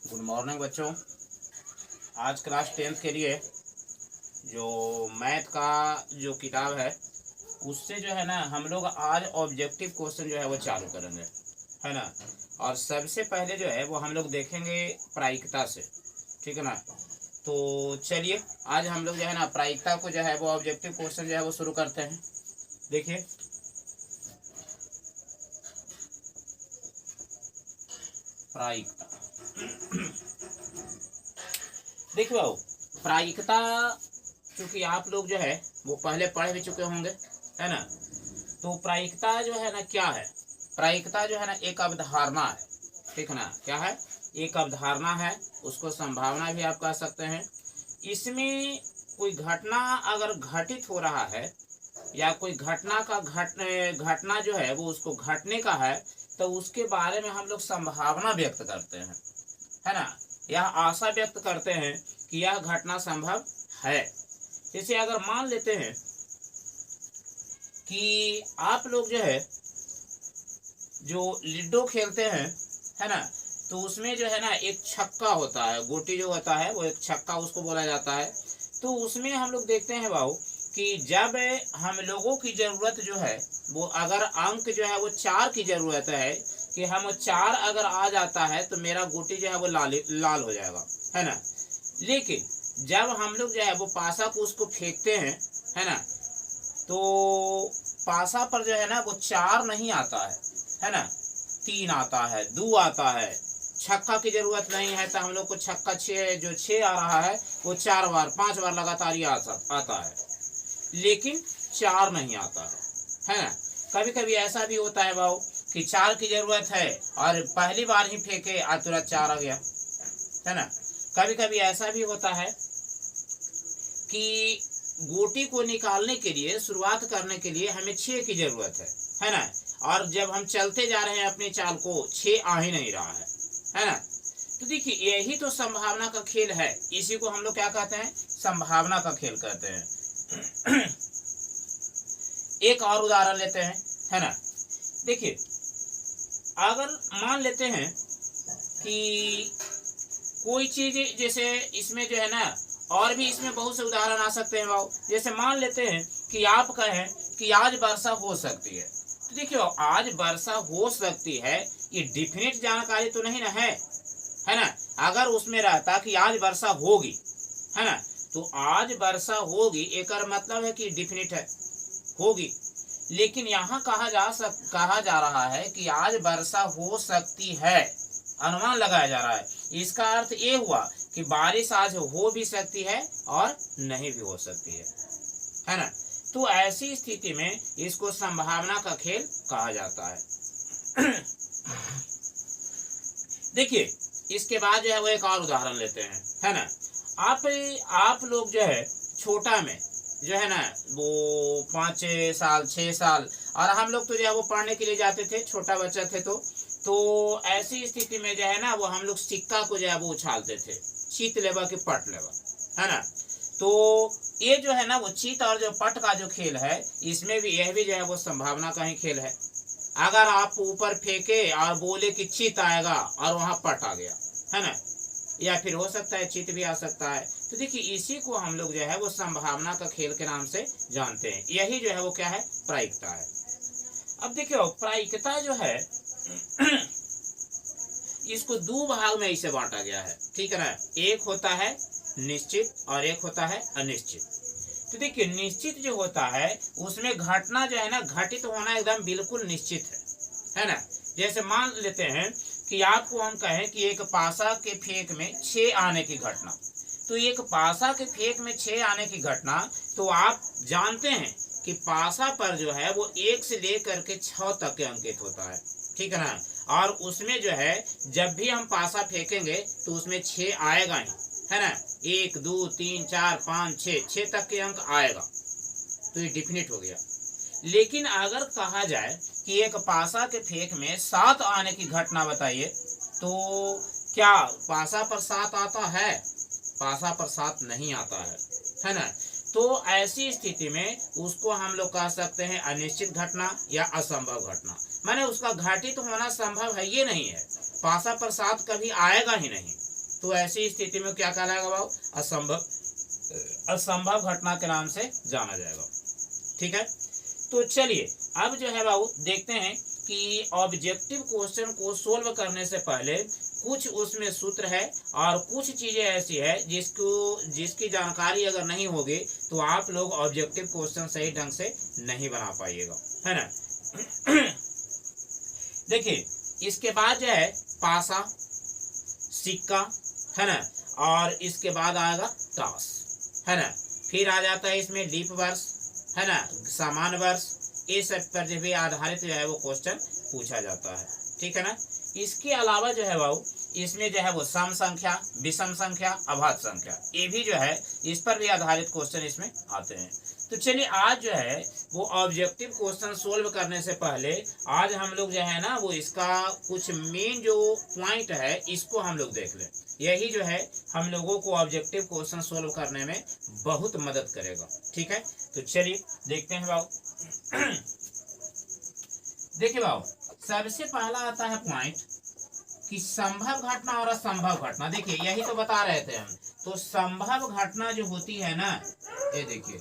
Good morning बच्चों। आज class 10th के लिए जो मैथ का जो किताब है उससे जो है ना हम लोग आज ऑब्जेक्टिव क्वेश्चन जो है वो चालू करेंगे, है ना। और सबसे पहले जो है वो हम लोग देखेंगे प्रायिकता से, ठीक है ना। तो चलिए आज हम लोग जो है ना प्रायिकता को जो है वो ऑब्जेक्टिव क्वेश्चन जो है वो शुरू करते हैं। देखिए प्रायिकता देखिए बाबू, प्रायिकता चूंकि आप लोग जो है वो पहले पढ़ भी चुके होंगे, है ना। तो प्रायिकता जो है ना क्या है, प्रायिकता जो है ना एक अवधारणा है, ठीक है ना। क्या है? एक अवधारणा है, उसको संभावना भी आप कह सकते हैं। इसमें कोई घटना अगर घटित हो रहा है या कोई घटना का घटना जो है वो उसको घटने का है तो उसके बारे में हम लोग संभावना व्यक्त करते हैं, है ना। यह आशा व्यक्त करते हैं कि यह घटना संभव है। जैसे अगर मान लेते हैं कि आप लोग जो है जो लिड्डो खेलते हैं, है ना, तो उसमें जो है ना एक छक्का होता है, गोटी जो होता है वो एक छक्का उसको बोला जाता है। तो उसमें हम लोग देखते हैं बाबू कि जब हम लोगों की जरूरत जो है वो अगर अंक जो है वो 4 की जरूरत है कि हम 4 अगर आ जाता है तो मेरा गोटी जो है वो लाल हो जाएगा, है ना। लेकिन जब हम लोग जो है वो पासा को उसको फेंकते हैं, है ना, तो पासा पर जो है ना वो 4 नहीं आता है ना, 3 आता है, 2 आता है। छक्का की जरूरत नहीं है तो हम लोग को छक्का 6 जो 6 आ रहा है वो 4 बार 5 बार लगातार ही आता है, लेकिन 4 नहीं आता है ना। कभी कभी ऐसा भी होता है बाबू कि 4 की जरूरत है और पहली बार ही फेंके आज तुरंत 4 आ गया, है ना। कभी कभी ऐसा भी होता है कि गोटी को निकालने के लिए शुरुआत करने के लिए हमें 6 की जरूरत है ना। और जब हम चलते जा रहे हैं अपनी चाल को 6 आ ही नहीं रहा है ना। तो देखिए यही तो संभावना का खेल है, इसी को हम लोग क्या कहते हैं, संभावना का खेल कहते हैं। एक और उदाहरण लेते हैं, है ना। देखिए अगर मान लेते हैं कि कोई चीज, जैसे इसमें जो है ना और भी इसमें बहुत से उदाहरण आ सकते हैं बाबू। जैसे मान लेते हैं कि आप कहें कि आज वर्षा हो सकती है, तो देखियो आज वर्षा हो सकती है ये डिफिनिट जानकारी तो नहीं ना है ना। अगर उसमें रहता कि आज वर्षा होगी, है ना, तो आज वर्षा होगी एक मतलब है कि डिफिनिट है, होगी। लेकिन यहाँ कहा जा रहा है कि आज वर्षा हो सकती है, अनुमान लगाया जा रहा है। इसका अर्थ ये हुआ कि बारिश आज हो भी सकती है और नहीं भी हो सकती है ना। तो ऐसी स्थिति में इसको संभावना का खेल कहा जाता है। देखिए इसके बाद जो है वो एक और उदाहरण लेते हैं, है ना। आप लोग जो है छोटा में जो है ना वो 5 साल 6 साल और हम लोग तो जो है वो पढ़ने के लिए जाते थे, छोटा बच्चा थे तो ऐसी स्थिति में जो है ना वो हम लोग सिक्का को जो है वो उछालते थे, चीत लेवा कि पट लेवा, है ना। तो ये जो है ना वो चीत और जो पट का जो खेल है इसमें भी यह भी जो है वो संभावना का ही खेल है। अगर आप ऊपर फेंके और बोले कि चीत आएगा और वहां पट आ गया, है ना, या फिर हो सकता है चित भी आ सकता है। तो देखिए इसी को हम लोग जो है वो संभावना का खेल के नाम से जानते हैं। यही जो है वो क्या है, प्रायिकता है। अब देखियो प्रायिकता जो है इसको 2 भाग में इसे बांटा गया है, ठीक है ना। एक होता है निश्चित और एक होता है अनिश्चित। तो देखिए निश्चित जो होता है उसमें घटना जो है ना घटित होना एकदम बिल्कुल निश्चित है ना। जैसे मान लेते हैं कि आपको हम कहें कि एक पासा के फेंक में 6 आने की घटना, तो एक पासा के फेंक में 6 आने की घटना, तो आप जानते हैं कि पासा पर जो है वो 1 से लेकर के 6 तक के अंकित होता है, ठीक है ना। और उसमें जो है जब भी हम पासा फेंकेंगे तो उसमें 6 आएगा ही, है ना। 1 2 3 4 5 6 तक के अंक आएगा, तो ये डिफिनिट हो गया। लेकिन अगर कहा जाए कि एक पासा के फेंक में 7 आने की घटना बताइए, तो क्या पासा पर 7 आता है? पासा पर 7 नहीं आता है ना। तो ऐसी स्थिति में उसको हम लोग कह सकते हैं अनिश्चित घटना या असंभव घटना। माने उसका घटित होना संभव है ये नहीं है, पासा पर 7 कभी आएगा ही नहीं, तो ऐसी स्थिति में क्या कहलाएगा बाबू, असंभव घटना के नाम से जाना जाएगा। ठीक है, तो चलिए अब जो है बाबू देखते हैं कि ऑब्जेक्टिव क्वेश्चन को सोल्व करने से पहले कुछ उसमें सूत्र है और कुछ चीजें ऐसी है जिसकी जानकारी अगर नहीं होगी तो आप लोग ऑब्जेक्टिव क्वेश्चन सही ढंग से नहीं बना पाइएगा, है ना। देखिए इसके बाद जो है पासा, सिक्का, है ना, और इसके बाद आएगा टॉस, है ना, फिर आ जाता है इसमें लीप वर्ष, है ना, सामान्य वर्ष, ये सब पर जो भी आधारित जो है वो क्वेश्चन पूछा जाता है। ठीक है ना। इसके अलावा जो है बाबू इसमें जो है वो सम संख्या, विषम संख्या, अभाज्य संख्या, ये भी जो है इस पर भी आधारित क्वेश्चन इसमें आते हैं। तो चलिए आज जो है वो ऑब्जेक्टिव क्वेश्चन सोल्व करने से पहले आज हम लोग जो है ना वो इसका कुछ मेन जो पॉइंट है इसको हम लोग देख लें। यही जो है हम लोगों को ऑब्जेक्टिव क्वेश्चन सोल्व करने में बहुत मदद करेगा। ठीक है, तो चलिए देखते हैं बाबू। देखिए बाबू सबसे पहला आता है पॉइंट कि संभव घटना और असंभव घटना। देखिए यही तो बता रहे थे हम। तो संभव घटना जो होती है ना, ये देखिए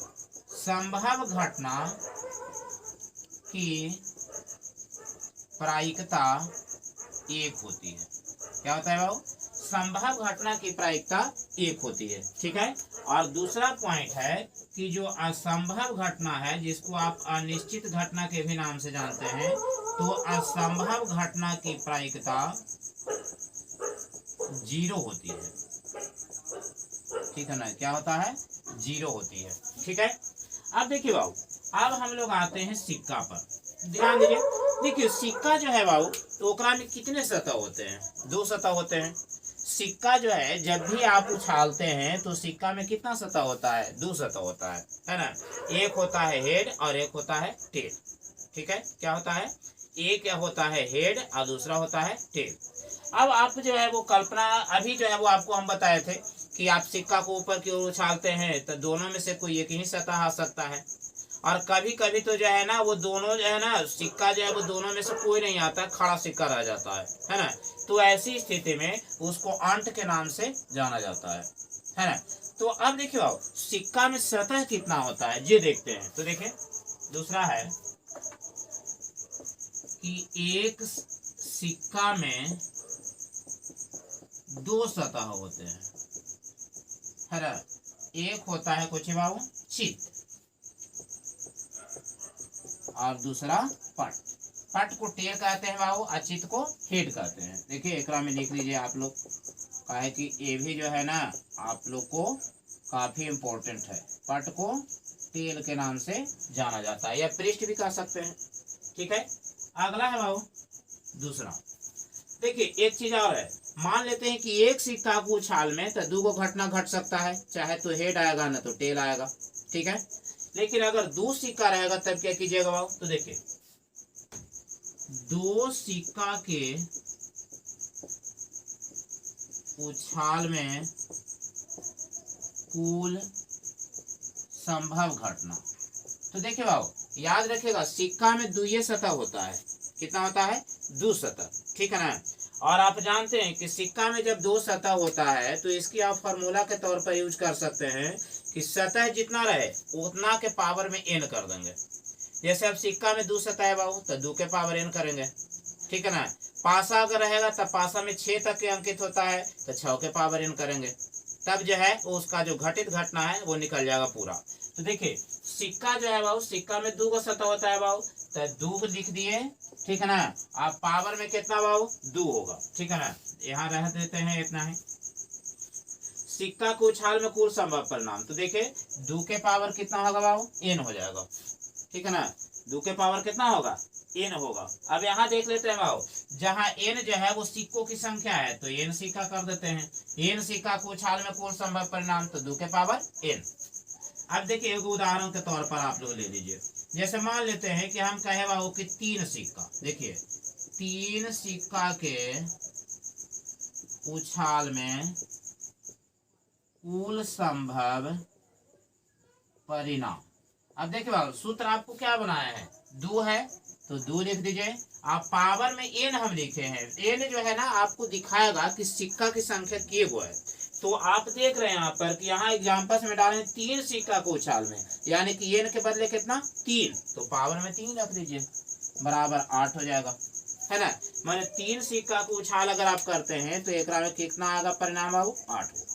संभव घटना की प्रायिकता एक होती है। क्या होता है बाबू, संभव घटना की प्रायिकता एक होती है। ठीक है, और दूसरा पॉइंट है कि जो असंभव घटना है जिसको आप अनिश्चित घटना के भी नाम से जानते हैं, तो असंभव घटना की प्रायिकता 0 होती है। ठीक है ना, क्या होता है, 0 होती है। ठीक है, अब देखिए बाबू अब हम लोग आते हैं सिक्का पर। ध्यान दीजिए, देखिए सिक्का जो है बाबू तो ओकरा में कितने सतह होते हैं, 2 सतह होते हैं। सिक्का जो है जब भी आप उछालते हैं तो सिक्का में कितना सतह होता है, 2 सतह होता है ना। एक होता है हेड और एक होता है टेल। ठीक है, क्या होता है, एक होता है हेड और दूसरा होता है टेल। अब आप जो है वो कल्पना, अभी जो है वो आपको हम बताए थे कि आप सिक्का को ऊपर की ओर उछालते हैं तो दोनों में से कोई एक ही सतह आ सकता है, और कभी कभी तो जो है ना वो दोनों जो है ना सिक्का जो है वो दोनों में से कोई नहीं आता, खड़ा सिक्का रह जाता है ना। तो ऐसी स्थिति में उसको अंट के नाम से जाना जाता है ना। तो अब देखिए आओ सिक्का में सतह कितना होता है ये देखते हैं। तो देखिए दूसरा है कि एक सिक्का में 2 सतह होते हैं, है ना। एक होता है कुछ बाबू चित और दूसरा पट। पट को टेल कहते हैं बाबू, अचित को हेड कहते हैं। देखिए एकरा में लिख लीजिए आप लोग, काहे कि ये भी जो है ना आप लोग को काफी इम्पोर्टेंट है। पट को टेल के नाम से जाना जाता है या पृष्ठ भी कह सकते हैं। ठीक है, अगला है बाबू दूसरा। देखिए एक चीज और है, मान लेते हैं कि एक सिक्का को उछाल में तो 2 घटना घट सकता है, चाहे तो हेड आएगा ना तो टेल आएगा। ठीक है, लेकिन अगर 2 सिक्का रहेगा तब क्या कीजिएगा बाबू। तो देखिए 2 सिक्का के उछाल में कुल संभव घटना। तो देखिए बाबू याद रखिएगा सिक्का में 2 सतह होता है। कितना होता है, 2 सतह। ठीक है ना, और आप जानते हैं कि सिक्का में जब 2 सतह होता है तो इसकी आप फार्मूला के तौर पर यूज कर सकते हैं कि सतह जितना रहे उतना के पावर में n कर देंगे। जैसे अब सिक्का में 2 सतह है बाबू तो 2 के पावर n करेंगे। ठीक है ना, पासा अगर रहेगा तब पासा में 6 तक के अंकित होता है तो 6 के पावर n करेंगे, तब जो है उसका जो घटित घटना है वो निकल जाएगा पूरा। तो देखिए सिक्का जो है बाबू, सिक्का में 2 सतह होता है बाबू तो 2 लिख दिए। ठीक है ना, आप पावर में कितना बाबू 2 होगा। ठीक है ना, यहाँ रह देते हैं इतना ही। सिक्का को उछाल में कुल संभव परिणाम, तो देखिए 2 के पावर कितना होगा बाबू, n हो जाएगा। ठीक है ना, 2 के पावर कितना होगा, n होगा। अब यहाँ देख लेते हैं बाबू, जहाँ n जो है वो सिक्कों की संख्या है तो n सिक्का कर देते हैं। n सिक्का को उछाल में कुल संभव परिणाम तो 2 के पावर n। अब देखिए एक उदाहरण के तौर पर आप लोग ले लीजिए। जैसे मान लेते हैं कि हम कहे बाबू कि 3 सिक्का, देखिए 3 सिक्का के उछाल में कुल संभव परिणाम। अब देखिए बाबू सूत्र आपको क्या बनाया है, 2 है तो 2 लिख दीजिए। आप पावर में n हम लिखे हैं, n जो है ना आपको दिखाएगा कि सिक्का की संख्या के गो है। तो आप देख रहे हैं यहाँ पर कि यहाँ एग्जाम्पल्स में डाले 3 सिक्का को उछाल में, यानी कि n के बदले कितना 3, तो पावर में 3 रख दीजिए बराबर 8 हो जाएगा, है ना। माने 3 सिक्का को उछाल अगर आप करते हैं तो एक में कितना आएगा परिणाम आएगा 8 हो।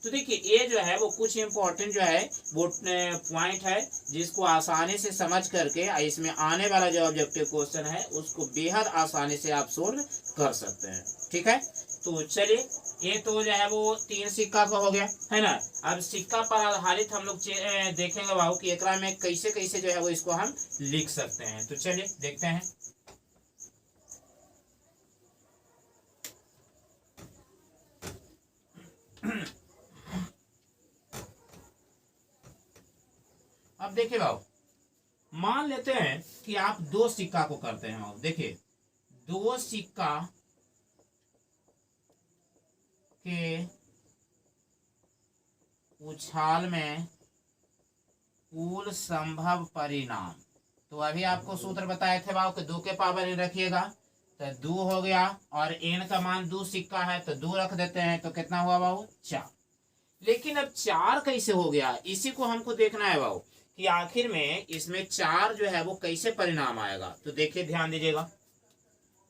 तो देखिए ये जो है वो कुछ इंपॉर्टेंट जो है वो पॉइंट है जिसको आसानी से समझ करके इसमें आने वाला जो ऑब्जेक्टिव क्वेश्चन है उसको बेहद आसानी से आप सोल्व कर सकते हैं। ठीक है, तो चलिए ये तो जो है वो 3 सिक्का का हो गया, है ना। अब सिक्का पर आधारित हम लोग देखेंगे बाबू कि एकरा में कैसे कैसे जो है वो इसको हम लिख सकते हैं। तो चलिए देखते हैं। अब देखिए बाबू, मान लेते हैं कि आप 2 सिक्का को करते हैं बाबू। देखिए 2 सिक्का के उछाल में कुल संभव परिणाम, तो अभी आपको सूत्र बताए थे बाबू कि 2 के पावर n रखिएगा तो 2 हो गया, और n का मान 2 सिक्का है तो 2 रख देते हैं, तो कितना हुआ बाबू 4। लेकिन अब 4 कैसे हो गया, इसी को हमको देखना है बाबू कि आखिर में इसमें 4 जो है वो कैसे परिणाम आएगा। तो देखिए ध्यान दीजिएगा,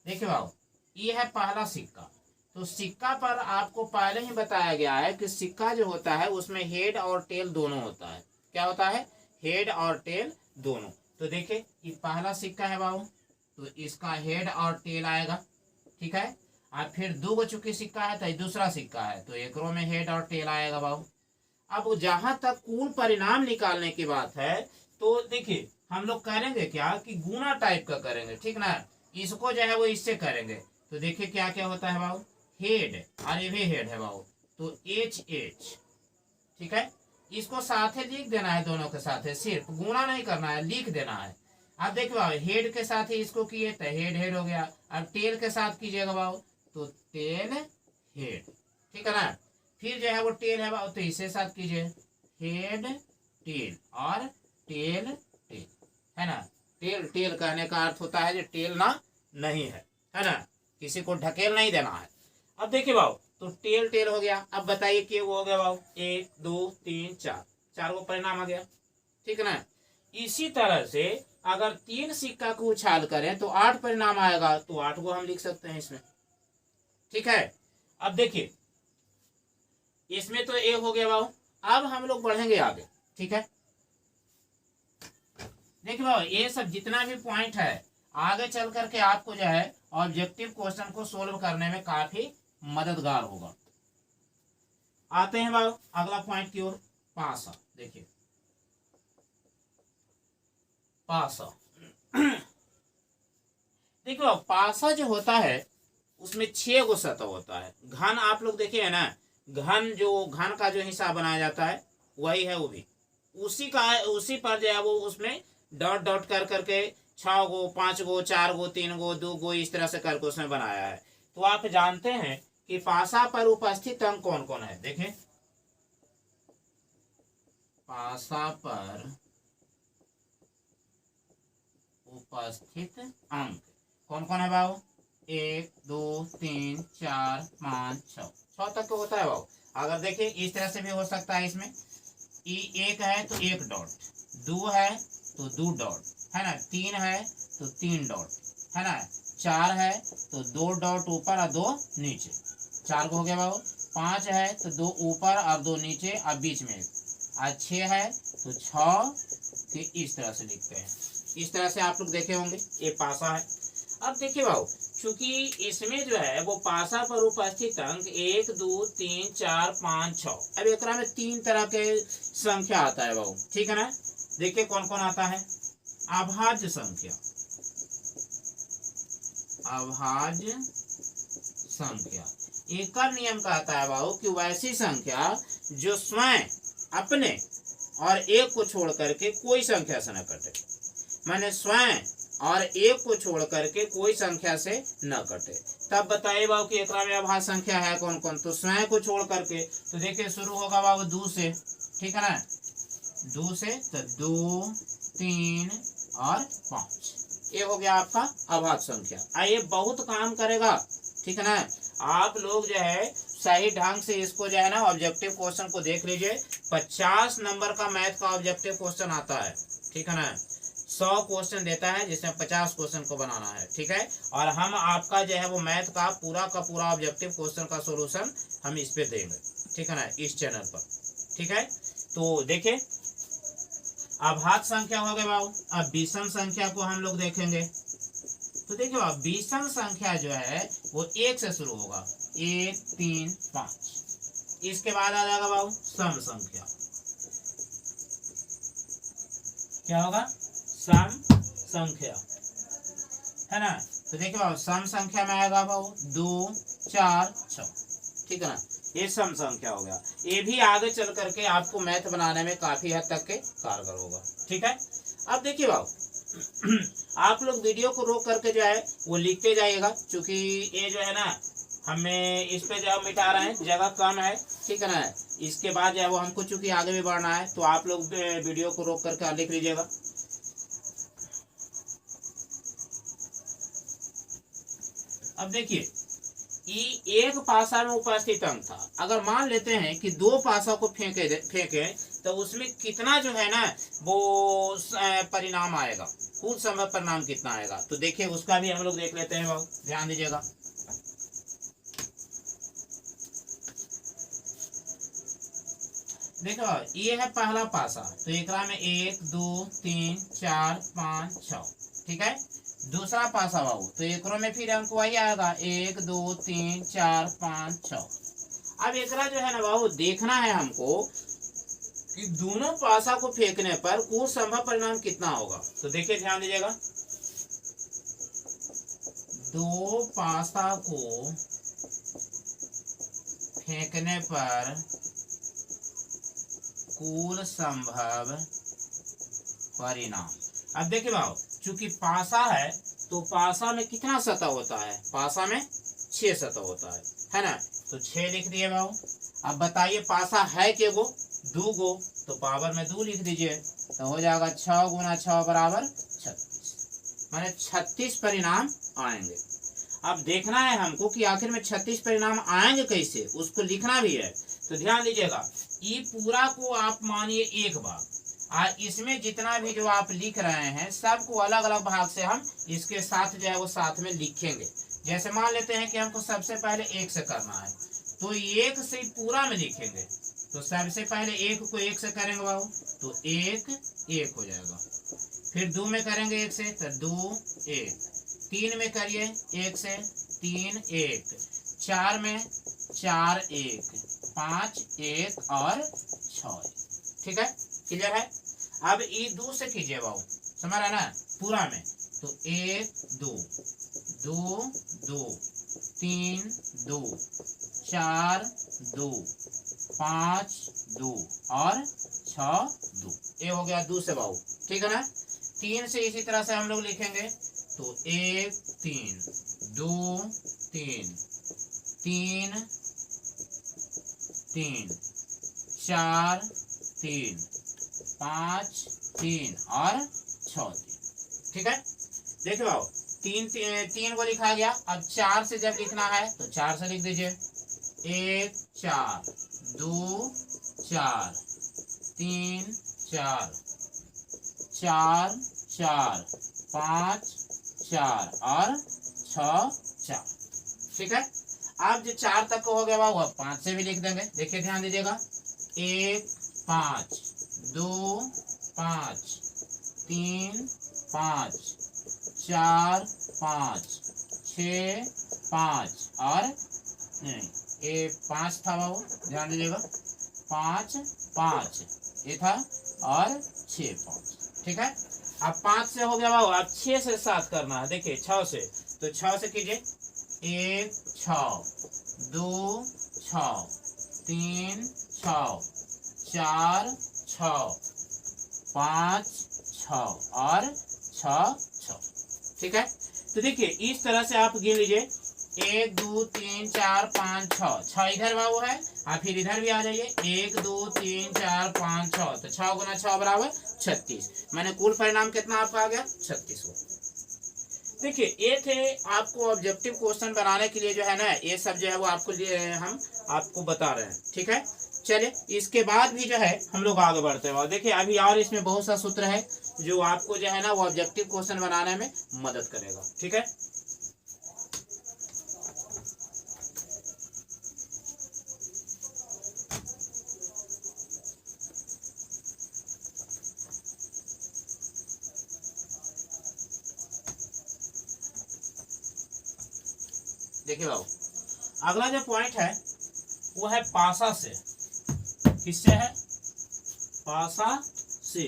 देखिए बाबू ये है पहला सिक्का। तो सिक्का पर आपको पहले ही बताया गया है कि सिक्का जो होता है उसमें हेड और टेल दोनों होता है। क्या होता है, हेड और टेल दोनों। तो देखिए ये पहला सिक्का है बाबू, तो इसका हेड और टेल आएगा, ठीक है। अब फिर 2 गो चुकी सिक्का है तो दूसरा सिक्का है, तो एक रो में हेड और टेल आएगा बाबू। अब जहां तक कुल परिणाम निकालने की बात है, तो देखिए हम लोग करेंगे क्या कि गुना टाइप का करेंगे, ठीक ना। इसको जो है वो इससे करेंगे, तो देखिए क्या क्या होता है बाबू, हेड और ये भी हेड है बाबू, तो एच एच, ठीक है। इसको साथे लिख देना है, दोनों के साथ सिर्फ गुना नहीं करना है, लिख देना है। अब देखिए बाबू हेड के साथ ही इसको किए तो हेड हेड हो गया। अब टेल के साथ कीजिएगा बाबू तो टेल हेड, ठीक है ना। फिर जो है वो टेल है बाबू तो इसे साथ कीजिए, हेड टेल और टेल टेल, है ना। टेल टेल कहने का अर्थ होता है जो टेल ना नहीं है ना, किसी को ढकेल नहीं देना है। अब देखिए बाबू तो टेल टेल हो गया। अब बताइए कि वो हो गया बाबू 1 2 3 4, 4 को परिणाम आ गया, ठीक है ना। इसी तरह से अगर 3 सिक्का को उछाल करें तो 8 परिणाम आएगा, तो 8 को हम लिख सकते हैं इसमें, ठीक है। अब देखिए इसमें तो ए हो गया बाबू। अब हम लोग बढ़ेंगे आगे, ठीक है। देखिए बाबू ये सब जितना भी पॉइंट है आगे चल करके आपको जो है ऑब्जेक्टिव क्वेश्चन को सोल्व करने में काफी मददगार होगा। आते हैं बाबू अगला पॉइंट की ओर, पासा। देखिए पासा देखिए बाबू पासा जो होता है उसमें 6 गो सतह होता है। घन आप लोग देखिए है ना, घन जो घन का जो हिस्सा बनाया जाता है वही है, वो भी उसी का है, उसी पर जो है वो उसमें डॉट डॉट कर करके 6 गो 5 गो 4 गो 3 गो 2 गो इस तरह से करके उसमें बनाया है। तो आप जानते हैं कि पासा पर उपस्थित अंक कौन कौन है। देखें पासा पर उपस्थित अंक कौन कौन है बाबू, 1 2 3 4 5 6 तक होता है बाबू। अगर देखिए इस तरह से भी हो सकता है, इसमें 1 है तो 1 डॉट, 2 है तो 2 डॉट, है ना, 3 है तो 3 डॉट, है ना, 4 है तो 2 डॉट ऊपर और 2 नीचे, 4 को हो गया बाबू। 5 है तो 2 ऊपर और 2 नीचे और बीच में 1, और 6 है तो 6 के इस तरह से लिखते हैं। इस तरह से आप लोग देखे होंगे, ये पासा है। अब देखिए बाबू चूंकि इसमें जो है वो पासा पर उपस्थित अंक 1 2 3 4 5 6, अब एक में 3 तरह के संख्या आता है बाबू, ठीक है ना। देखिए कौन कौन आता है, अभाज्य संख्या, अभाज्य संख्या। एक नियम कहता है बाबू कि वैसी संख्या जो स्वयं अपने और एक को छोड़ करके कोई संख्या से न कटे, माने स्वयं और एक को छोड़ करके कोई संख्या से न कटे। तब बताइए बाबू कि एक में अभाज्य संख्या है कौन कौन, तो स्वयं को छोड़ करके, तो देखिए शुरू होगा बाबू 2 से, ठीक है ना, 2 से तो 2 3 और 5, ये हो गया आपका अभाज्य संख्या। ये बहुत काम करेगा, ठीक है ना। आप लोग जो है सही ढंग से इसको जो है ना ऑब्जेक्टिव क्वेश्चन को देख लीजिए। 50 नंबर का मैथ का ऑब्जेक्टिव क्वेश्चन आता है, ठीक है ना। 100 क्वेश्चन देता है जिसमें 50 क्वेश्चन को बनाना है, ठीक है। और हम आपका जो है वो मैथ का पूरा ऑब्जेक्टिव क्वेश्चन का सोल्यूशन हम इस पे देंगे, ठीक है ना, इस चैनल पर, ठीक है। तो देखिए अभाज्य संख्या हो गए बाबू। अब विषम संख्या को हम लोग देखेंगे। तो देखिए बाबू विषम संख्या जो है वो 1 से शुरू होगा, 1 3 5। इसके बाद आ जाएगा बाबू सम संख्या। क्या होगा? सम संख्या, है ना। तो देखिए बाबू सम संख्या में आएगा बाबू 2 4 6, ठीक है ना। ये सम संख्या हो गया। ये भी आगे चल करके आपको मैथ बनाने में काफी हद तक के कारगर होगा, ठीक है। अब देखिए बाबू आप लोग वीडियो को रोक करके जो है वो लिखते जाइएगा, क्योंकि ये जो है ना हमें इस पे जो मिटा रहे हैं जगह कम है, ठीक है ना। इसके बाद जो है वो हमको चूंकि आगे भी बढ़ना है, तो आप लोग वीडियो को रोक करके लिख लीजिएगा। अब देखिए एक पासा में उपस्थित अंक था। अगर मान लेते हैं कि 2 पासा को फेंके तो उसमें कितना जो है ना वो परिणाम आएगा, कुल संभव परिणाम कितना आएगा। तो देखिए उसका भी हम लोग देख लेते हैं बाबू, ध्यान दीजिएगा। देखो ये है पहला पासा, तो एकरा में 1 2 3 4 5 6, ठीक है। दूसरा पासा बाबू, तो एकरो में फिर अंक वही आएगा 1 2 3 4 5 6। अब एकरा जो है ना बाबू देखना है हमको कि दोनों पासा को फेंकने पर कुल संभव परिणाम कितना होगा। तो देखिए ध्यान दीजिएगा, 2 पासा को फेंकने पर कुल संभव परिणाम। अब देखिए बाबू चूंकि पासा है तो पासा में कितना सतह होता है, पासा में 6 सतह होता है ना। तो 6 लिख दिए बाबू। अब बताइए पासा है के गो, 2 गो, तो पावर में 2 लिख दीजिए, तो हो जाएगा 6 गुना 6 बराबर 36, माने 36 परिणाम आएंगे। अब देखना है हमको कि आखिर में 36 परिणाम आएंगे कैसे, उसको लिखना भी है। तो ध्यान दीजिएगा, ये पूरा को आप मानिए एक भाग, इसमें जितना भी जो आप लिख रहे हैं सबको अलग अलग भाग से हम इसके साथ जो है वो साथ में लिखेंगे। जैसे मान लेते हैं कि हमको सबसे पहले 1 से करना है, तो 1 से पूरा में लिखेंगे। तो सबसे पहले 1 को 1 से करेंगे बाबू, तो 1 1 हो जाएगा। फिर 2 में करेंगे 1 से, तो 2 1। 3 में करिए 1 से, 3 1। 4 में 4 1, 5 1 और 6, ठीक है, क्लियर है। अब ये 2 से कीजिए बाबू, समझ रहा है ना पूरा में, तो 1 2 2 2 3 2 4 2 5 2 और 6 2। ये हो गया 2 से बाबू, ठीक है ना। 3 से इसी तरह से हम लोग लिखेंगे, तो 1 3 2 3 3 3 4 3 5 3 और 6 3, ठीक है। देखिए बाबू 3 को लिखा गया। अब 4 से जब लिखना है तो 4 से लिख दीजिए, 1 4 2 4 3 4 4 4 5 4 और 6 4, ठीक है। अब जो 4 तक हो गया बाबू, अब 5 से भी लिख देंगे। देखिए ध्यान दीजिएगा, 1 5 2 5 3 5 4 5 6 5 और नहीं, ये 5 था बाबू, ध्यान दीजिएगा, 5 5 ये था और 6 5, ठीक है। अब 5 से हो गया बाबू, अब 6 से 7 करना है। देखिए 6 से, तो 6 से कीजिए, 1 6 2 6 3 6 4 6 5 6 और 6 6, ठीक है। तो देखिए इस तरह से आप गिन लीजिए, 1 2 3 4 5 6 इधर बाबू है, और फिर इधर भी आ जाइए, 1 2 3 4 5 6, तो 6 गुना 6 बराबर 36, मैंने कुल परिणाम कितना आपका आ गया 36 को, देखिए ये थे आपको ऑब्जेक्टिव क्वेश्चन बनाने के लिए जो है ना, ये सब जो है वो आपको लिए हम आपको बता रहे हैं, ठीक है। चलिए इसके बाद भी जो है हम लोग आगे बढ़ते हैं, और देखिए अभी और इसमें बहुत सा सूत्र है जो आपको जो है ना वो ऑब्जेक्टिव क्वेश्चन बनाने में मदद करेगा, ठीक है। देखिए बाबू, अगला जो पॉइंट है वो है पासा से। किससे है? पासा से।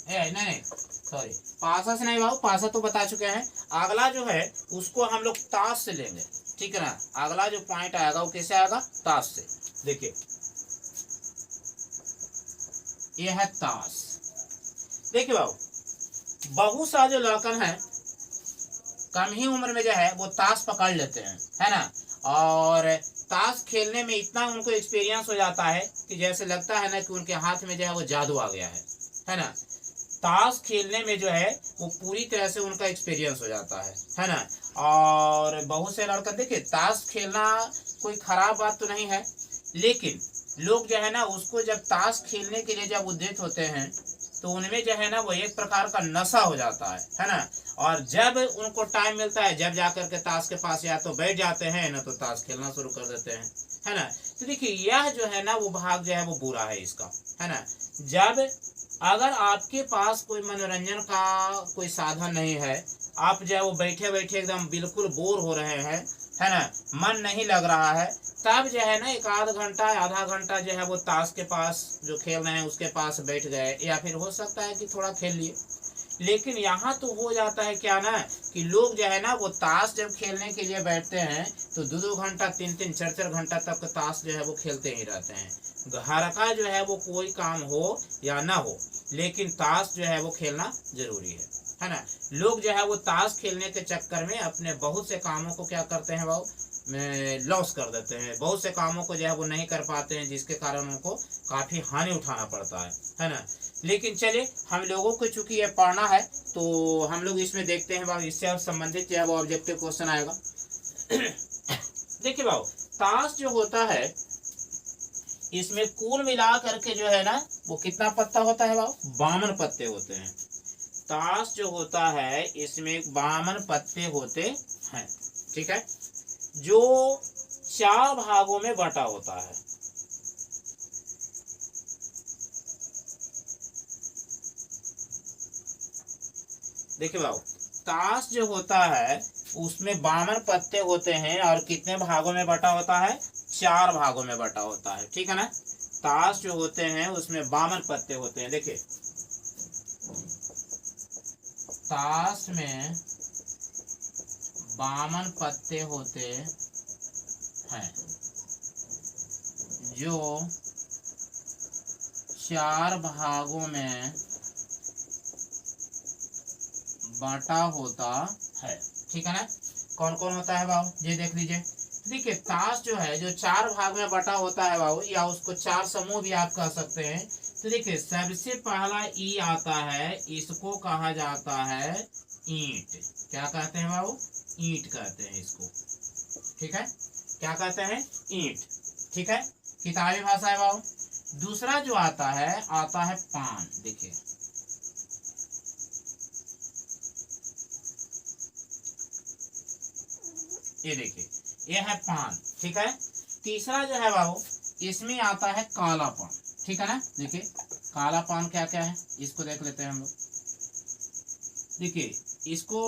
नहीं सॉरी, पासा से नहीं बाबू, पासा तो बता चुके हैं। अगला जो है उसको हम लोग ताश से लेंगे, ठीक है ना। अगला जो पॉइंट आएगा वो कैसे आएगा? ताश से। देखिए ये है ताश। देखिए बाबू, बहुत सा जो लड़कन है कम ही उम्र में जो है वो ताश पकड़ लेते हैं, है ना। और ताश खेलने में इतना उनको एक्सपीरियंस हो जाता है कि जैसे लगता है ना कि उनके हाथ में जो है वो जादू आ गया है ना। ताश खेलने में जो है वो पूरी तरह से उनका एक्सपीरियंस हो जाता है ना। और बहुत से लड़का, देखिए ताश खेलना कोई खराब बात तो नहीं है, लेकिन लोग जो है ना उसको जब ताश खेलने के लिए जब उद्यत होते हैं तो उनमें जो है ना वो एक प्रकार का नशा हो जाता है ना। और जब उनको टाइम मिलता है, जब जाकर के ताश के पास या तो बैठ जाते हैं ना तो ताश खेलना शुरू कर देते हैं, है ना। तो देखिए यह जो है ना वो भाग जो है वो बुरा है इसका, है ना। जब अगर आपके पास कोई मनोरंजन का कोई साधन नहीं है, आप जो है वो बैठे बैठे एकदम बिल्कुल बोर हो रहे हैं, है ना, मन नहीं लग रहा है, तब जो है ना एक आध घंटा आधा घंटा जो है वो ताश के पास जो खेल रहे हैं उसके पास बैठ गए, या फिर हो सकता है कि थोड़ा खेल लिए। लेकिन यहाँ तो हो जाता है क्या ना कि लोग जो है ना वो ताश जब खेलने के लिए बैठते हैं तो 2-2 घंटा 3-3 4-4 घंटा तक ताश जो है वो खेलते ही रहते हैं। घर का जो है वो कोई काम हो या ना हो, लेकिन ताश जो है वो खेलना जरूरी है ना। लोग जो है वो ताश खेलने के चक्कर में अपने बहुत से कामों को क्या करते हैं वो लॉस कर देते हैं, बहुत से कामों को जो है वो नहीं कर पाते हैं, जिसके कारण उनको काफी हानि उठाना पड़ता है ना। लेकिन चलिए हम लोगों को चूंकि ये पढ़ना है तो हम लोग इसमें देखते हैं बाबू, इससे संबंधित जो है वो ऑब्जेक्टिव क्वेश्चन आएगा। देखिए बाबू, ताश जो होता है इसमें कुल मिला करके जो है ना वो कितना पत्ता होता है बाबू? 52 पत्ते होते हैं। ताश जो होता है इसमें 52 पत्ते होते हैं, ठीक है, जो 4 भागों में बटा होता है। देखिए बाबू, ताश जो होता है उसमें 52 पत्ते होते हैं और कितने भागों में बटा होता है? 4 भागों में बटा होता है, ठीक है ना। ताश जो होते हैं उसमें 52 पत्ते होते हैं। देखिए ताश में 52 पत्ते होते हैं जो 4 भागों में बांटा होता है, ठीक है ना। कौन कौन होता है बाबू ये देख लीजिए। देखिए ताश जो है जो 4 भाग में बटा होता है बाबू, या उसको 4 समूह भी आप कह सकते हैं। तो देखिए सबसे पहला ई आता है, इसको कहा जाता है ईंट। क्या कहते हैं बाबू? ईंट कहते हैं इसको, ठीक है। क्या कहते हैं? ईंट, ठीक है, किताबी भाषा है बाबू। दूसरा जो आता है पान। देखिए ये देखिए ये है पान, ठीक है। तीसरा जो है बाबू इसमें आता है काला पान, ठीक है ना। देखिए काला पान क्या क्या है इसको देख लेते हैं हम लोग। देखिए इसको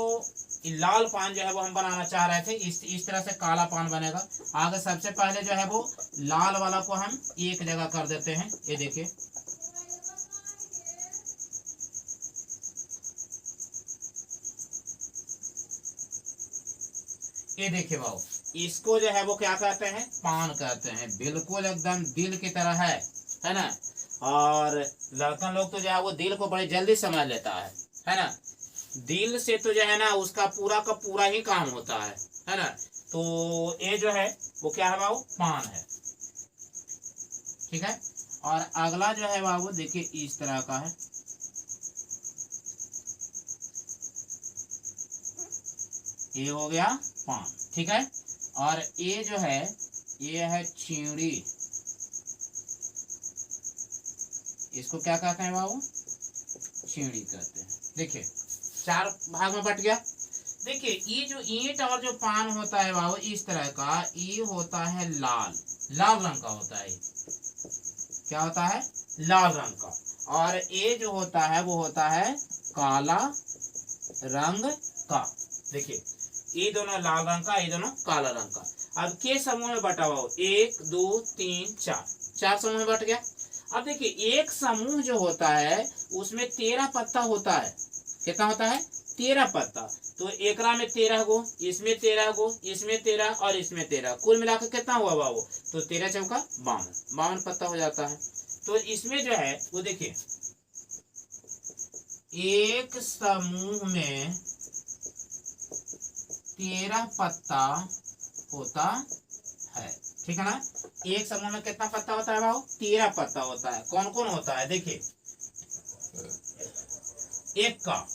लाल पान जो है वो हम बनाना चाह रहे थे, इस तरह से काला पान बनेगा। आगे सबसे पहले जो है वो लाल वाला को हम एक जगह कर देते हैं। ये देखिए ये देखिए बाबू, इसको जो है वो क्या कहते हैं? पान कहते हैं। बिल्कुल एकदम दिल की तरह है ना। और लड़कन लोग तो जो है वो दिल को बड़ी जल्दी समझ लेता है ना। दिल से तो जो है ना उसका पूरा का पूरा ही काम होता है ना। तो ये जो है वो क्या है बाबू? पान है, ठीक है। और अगला जो है बाबू देखिए इस तरह का है। ये हो गया पान, ठीक है। और ये जो है ये है चींड़ी, इसको क्या कहते हैं बाबू, चींड़ी कहते हैं। देखिए 4 भाग में बट गया। देखिए ये जो ईंट और जो पान होता है बाबू इस तरह का, ये होता है लाल, लाल रंग का होता है। क्या होता है, लाल रंग का। और ये जो होता है वो होता है काला रंग का। देखिए ये दोनों लाल रंग का, ये दोनों काला रंग का। अब के समूह में बटा हुआ, 1 2 3 4, 4 समूह में बट गया। अब देखिए एक समूह जो होता है उसमें 13 पत्ता होता है। कितना होता है, 13 पत्ता। तो एकरा में 13 गो, इसमें 13 गो, इसमें 13 और इसमें 13, कुल मिलाकर कितना हुआ बाबू, तो 13 चौका 52 पत्ता हो जाता है। तो इसमें जो है वो देखिए एक समूह में 13 पत्ता होता है, ठीक है ना। एक समूह में कितना पत्ता होता है बाबू, 13 पत्ता होता है। कौन कौन होता है, देखिए एक का,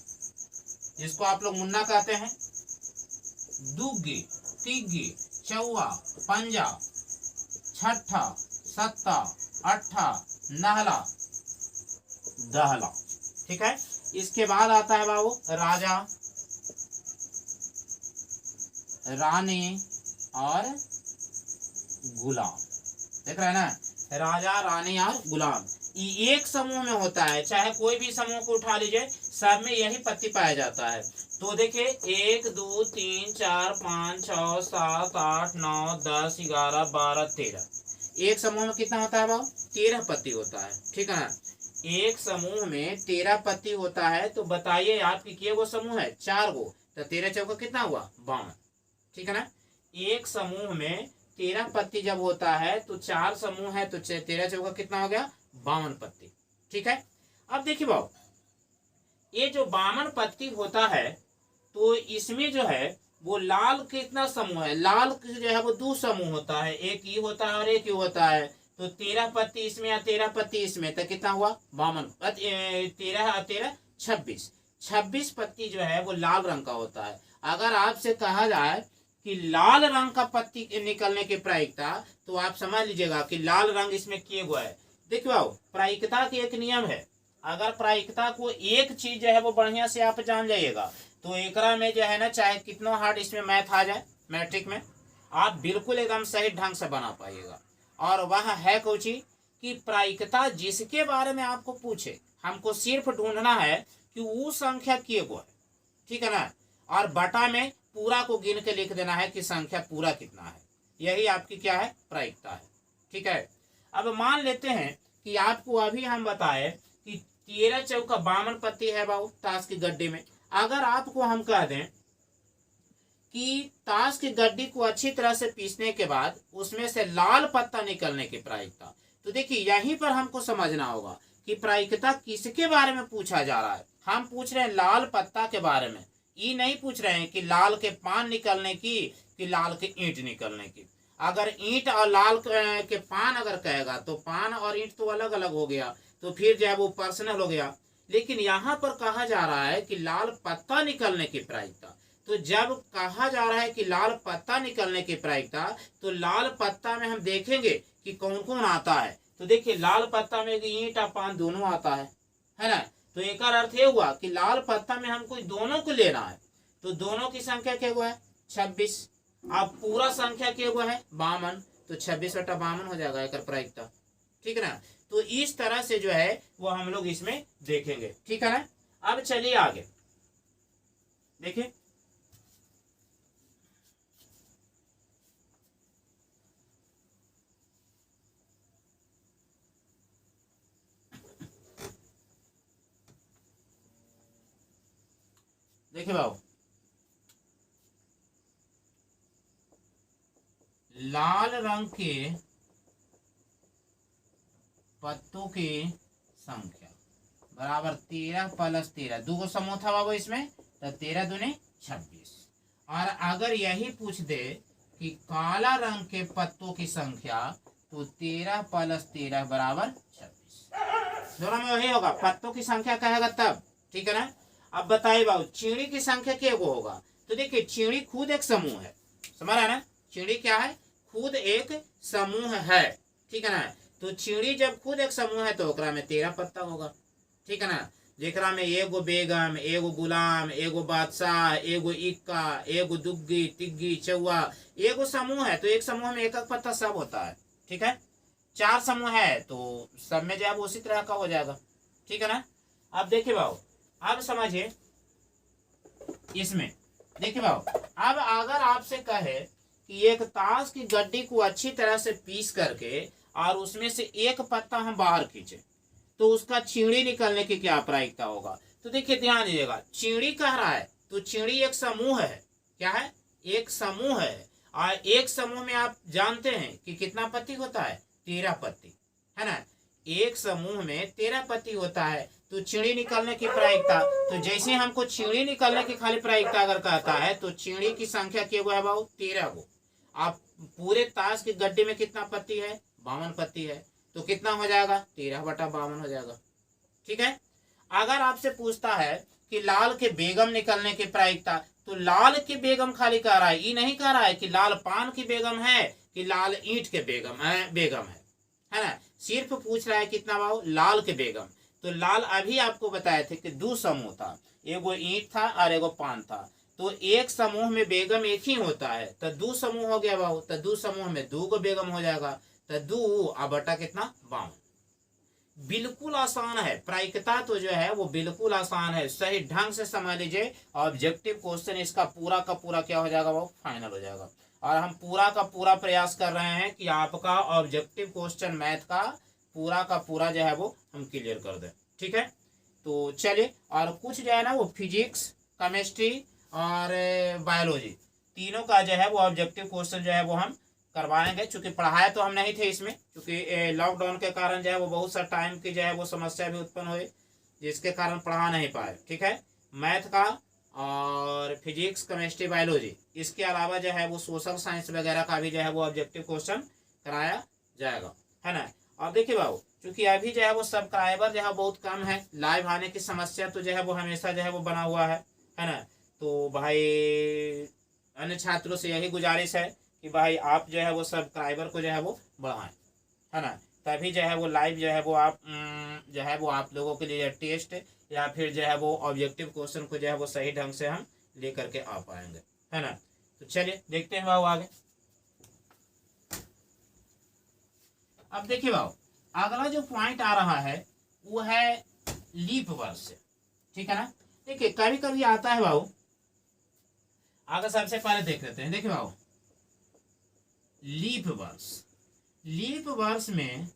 जिसको आप लोग मुन्ना कहते हैं, दुग्गी, तिग्गी, चौवा, पंजा, छठा, सत्ता, अट्ठा, नहला, दहला, ठीक है। इसके बाद आता है बाबू राजा, रानी और गुलाम। देख रहे हैं ना, राजा, रानी और गुलाम। ये एक समूह में होता है, चाहे कोई भी समूह को उठा लीजिए, सब में यही पत्ती पाया जाता है। तो देखिए 1 2 3 4 5 6 7 8 9 10 11 12 13, एक समूह में कितना होता है बाबू, 13 पत्ती होता है, ठीक है ना। एक समूह में 13 पत्ती होता है। तो बताइए आपकी किए गो समूह है, 4 गो, तो 13 चौका कितना हुआ, 52, ठीक है ना। एक समूह में 13 पत्ती जब होता है तो 4 समूह है, तो 13 चौका कितना हो गया, 52 पत्ती, ठीक है। अब देखिए बाबू ये जो 52 पत्ती होता है तो इसमें जो है वो लाल कितना समूह है, लाल जो है वो 2 समूह होता है, एक ये होता है और एक ये होता है। तो 13 पत्ती इसमें या 13 पत्ती इसमें, तो कितना हुआ 52, 13 13 26, 26 पत्ती जो है वो लाल रंग का होता है। अगर आपसे कहा जाए कि लाल रंग का पत्ती निकलने की प्रायिकता, तो आप समझ लीजिएगा कि लाल रंग इसमें किए हुआ है। देखिए आओ, प्रायिकता के एक नियम है, अगर प्रायिकता को एक चीज जो है वो बढ़िया से आप जान जाइएगा तो एकरा में जो है ना, चाहे कितना हार्ड इसमें मैथ आ जाए, मैट्रिक में आप बिल्कुल एकदम सही ढंग से बना पाइएगा। और वह है कोची कि प्रायिकता जिसके बारे में आपको पूछे, हमको सिर्फ ढूंढना है कि वो संख्या किए को है, ठीक है ना। और बटा में पूरा को गिन के लिख देना है कि संख्या पूरा कितना है, यही आपकी क्या है, प्रायिकता है, ठीक है। अब मान लेते हैं कि आपको अभी हम बताए कि 13 चौका 52 पत्ती है बाबू ताश की गड्डी में। अगर आपको हम कह दें कि ताश की गड्डी को अच्छी तरह से पीसने के बाद उसमें से लाल पत्ता निकलने की प्रायिकता, तो देखिए यहीं पर हमको समझना होगा कि प्रायिकता किसके बारे में पूछा जा रहा है। हम पूछ रहे हैं लाल पत्ता के बारे में, ये नहीं पूछ रहे हैं कि लाल के पान निकलने की कि लाल के ईंट निकलने की। अगर ईंट और लाल के पान अगर कहेगा तो पान और ईंट तो अलग अलग हो गया, तो फिर जो है वो पर्सनल हो गया। लेकिन यहाँ पर कहा जा रहा है कि लाल पत्ता निकलने की प्रायिकता, तो जब कहा जा रहा है कि लाल पत्ता निकलने की प्रायिकता, तो लाल पत्ता में हम देखेंगे कि कौन कौन आता है। तो देखिए लाल पत्ता में ईंट और पान दोनों आता है ना। तो एक अर्थ ये हुआ कि लाल पत्ता में हमको दोनों को लेना है। तो दोनों की संख्या क्या हुआ है, 26। अब पूरा संख्या क्या हुआ है, 52, तो 26/52 हो जाएगा एक प्रायिकता, ठीक है ना। तो इस तरह से जो है वो हम लोग इसमें देखेंगे, ठीक है ना। अब चलिए आगे देखिए, देखिए बाबू लाल रंग के पत्तों की संख्या बराबर 13 + 13, 2 समूह था बाबू इसमें, तो 13 दूनी 26। और अगर यही पूछ दे कि काला रंग के पत्तों की संख्या, तो 13 + 13 बराबर 26। दोनों में वही होगा, पत्तों की संख्या कहेगा तब, ठीक है ना। अब बताइए बाबू चींटी की संख्या क्या होगा, तो देखिए चिड़ी खुद एक समूह है, समझ रहा है ना, चिड़ी क्या है, खुद एक समूह है, ठीक है ना। तो चिड़ी जब खुद एक समूह है तो ओकरा में 13 पत्ता होगा, ठीक है ना, जेकरा में एगो बेगम, एगो गुलाम, एगो बादशाह, एगो इक्का, एगो दुग्गी, तिग्गी, चौवा, एगो समूह है तो एक समूह में एक एक पत्ता सब होता है, ठीक है। 4 समूह है तो सब में जो है उसी तरह का हो जाएगा, ठीक है ना। अब देखिए भाव, अब समझिए इसमें, देखिए भाव, अब अगर आपसे कहे कि एक ताश की गड्डी को अच्छी तरह से पीस करके और उसमें से एक पत्ता हम बाहर खींचे तो उसका चिड़ी निकलने की क्या प्रायिकता होगा। तो देखिए ध्यान दीजिएगा, चिड़ी कह रहा है तो चिड़ी एक समूह है, क्या है, एक समूह है। और एक समूह में आप जानते हैं कि कितना पत्ती होता है, 13 पत्ती, है ना। एक समूह में 13 पत्ती होता है तो चिड़ी निकलने की प्रायिकता, तो जैसे हमको चिड़ी निकलने की खाली प्रायिकता अगर कहता है तो चिड़ी की संख्या क्या है भाव, 13 गो। आप पूरे ताश की गड्डी में कितना पत्ती है, 52 पत्ती है, तो कितना हो जाएगा, 13/52 हो जाएगा, ठीक है। अगर आपसे पूछता है कि लाल के बेगम निकलने की प्रायिकता, तो लाल की बेगम खाली कह रहा है, ये नहीं कह रहा है कि लाल पान की बेगम है कि लाल ईंट के बेगम है ना, सिर्फ पूछ रहा है कितना भाव, लाल के बेगम। तो लाल अभी आपको बताए थे कि 2 समूह था, एगो ईंट था और एगो पान था, तो एक समूह में बेगम एक ही होता है तो 2 समूह हो गया भाव, तो 2 समूह में 2 को बेगम हो जाएगा, तो 2 बटा कितना, 52। बिल्कुल आसान है, प्रायिकता तो जो है वो बिल्कुल आसान है, सही ढंग से समझ लीजिए। ऑब्जेक्टिव क्वेश्चन इसका पूरा का पूरा क्या हो जाएगा, वो फाइनल हो जाएगा। और हम पूरा का पूरा प्रयास कर रहे हैं कि आपका ऑब्जेक्टिव क्वेश्चन मैथ का पूरा जो है वो हम क्लियर कर दें, ठीक है। तो चलिए, और कुछ जो है ना वो फिजिक्स, केमिस्ट्री और बायोलॉजी तीनों का जो है वो ऑब्जेक्टिव क्वेश्चन जो है वो हम करवाएंगे। चूंकि पढ़ाया तो हम नहीं थे इसमें, क्योंकि लॉकडाउन के कारण जो है वो बहुत सा टाइम की जो है वो समस्या भी उत्पन्न हुई, जिसके कारण पढ़ा नहीं पाए, ठीक है। मैथ का और फिजिक्स, केमिस्ट्री, बायोलॉजी, इसके अलावा जो है वो सोशल साइंस वगैरह का भी जो है वो ऑब्जेक्टिव क्वेश्चन कराया जाएगा, है ना। और देखिए बाबू, चूंकि अभी जो है वो सब्सक्राइबर जो है बहुत कम है, लाइव आने की समस्या तो जो है वो हमेशा जो है वो बना हुआ है ना। तो भाई अन्य छात्रों से यही गुजारिश है कि भाई आप जो है वो सब्सक्राइबर को जो है वो बढ़ाएं, है ना, तभी जो है वो लाइव जो है वो आप जो है वो आप लोगों के लिए टेस्ट या फिर जो है वो ऑब्जेक्टिव क्वेश्चन को जो है वो सही ढंग से हम लेकर के आ पाएंगे, है ना। तो चलिए देखते हैं बाबू आगे। अब देखिए बाबू, अगला जो पॉइंट आ रहा है वो है लीप वर्ष से, ठीक है ना। देखिए कभी कभी आता है बाबू, अगर सबसे पहले देख लेते हैं, देखिए बाबू लीप वर्ष, लीप वर्ष में